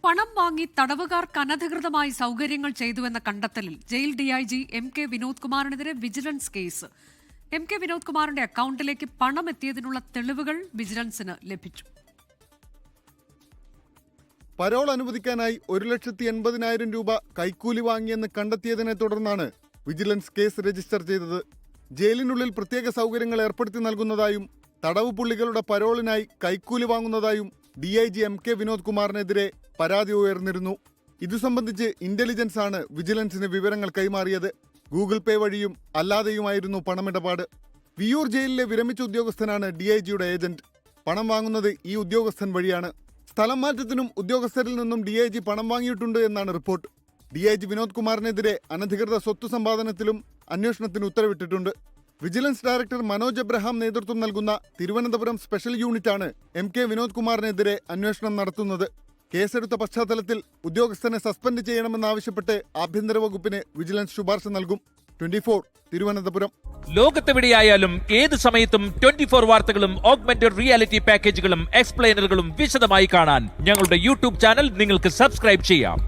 പണം വാങ്ങി തടവുകാർക്ക് അനധികൃതമായി സൗകര്യങ്ങൾ ചെയ്തുവെന്ന കണ്ടെത്തലിൽ ജയിൽ ഡിഐജി MK വിനോദ് കുമാറിനെതിരെ വിജിലൻസ് കേസ്. MK വിനോദ് കുമാറിന്റെ അക്കൗണ്ടിലേക്ക് പണം എത്തിയതിനുള്ള തെളിവുകൾ വിജിലൻസിന് ലഭിച്ചു. പരോൾ അനുവദിക്കാനായി 1,80,000 രൂപ കൈക്കൂലി വാങ്ങിയെന്ന് കണ്ടെത്തിയതിനെ തുടർന്നാണ് വിജിലൻസ് കേസ് രജിസ്റ്റർ ചെയ്തത്. ജയിലിനുള്ളിൽ പ്രത്യേക സൗകര്യങ്ങൾ ഏർപ്പെടുത്തി നൽകുന്നതായും തടവ് പുള്ളികളുടെ പരോളിനായി കൈക്കൂലി വാങ്ങുന്നതായും DIG MK വിനോദ് കുമാറിനെതിരെ പരാതി ഉയർന്നിരുന്നു. ഇതു സംബന്ധിച്ച് ഇന്റലിജൻസ് ആണ് വിജിലൻസിന് വിവരങ്ങൾ കൈമാറിയത്. ഗൂഗിൾ പേ വഴിയും അല്ലാതെയുമായിരുന്നു പണമിടപാട്. വിയൂർ ജയിലിലെ വിരമിച്ച ഉദ്യോഗസ്ഥനാണ് DIGയുടെ ഏജന്റ്. പണം വാങ്ങുന്നത് ഈ ഉദ്യോഗസ്ഥൻ വഴിയാണ്. സ്ഥലം മാറ്റത്തിനും ഉദ്യോഗസ്ഥരിൽ നിന്നും DIG പണം വാങ്ങിയിട്ടുണ്ട് എന്നാണ് റിപ്പോർട്ട്. DIG വിനോദ് കുമാറിനെതിരെ അനധികൃത സ്വത്ത് സമ്പാദനത്തിലും അന്വേഷണത്തിന് ഉത്തരവിട്ടിട്ടുണ്ട്. വിജിലൻസ് ഡയറക്ടർ മനോജ് എബ്രഹാം നേതൃത്വം നൽകുന്ന തിരുവനന്തപുരം സ്പെഷ്യൽ യൂണിറ്റാണ് MK വിനോദ് കുമാറിനെതിരെ അന്വേഷണം നടത്തുന്നത്. കേസെടുത്ത പശ്ചാത്തലത്തിൽ ഉദ്യോഗസ്ഥനെ സസ്പെൻഡ് ചെയ്യണമെന്നാവശ്യപ്പെട്ട് ആഭ്യന്തര വകുപ്പിന് വിജിലൻസ് ശുപാർശ നൽകും. 24 തിരുവനന്തപുരം. ലോകത്തെവിടെയായാലും ഏത് സമയത്തും 24 വാർത്തകളും ഓഗ്മെന്റഡ് റിയാലിറ്റി പാക്കേജുകളും എക്സ്പ്ലെയിനറുകളും വിശദമായി കാണാൻ ഞങ്ങളുടെ YouTube ചാനൽ നിങ്ങൾക്ക് സബ്സ്ക്രൈബ് ചെയ്യാം.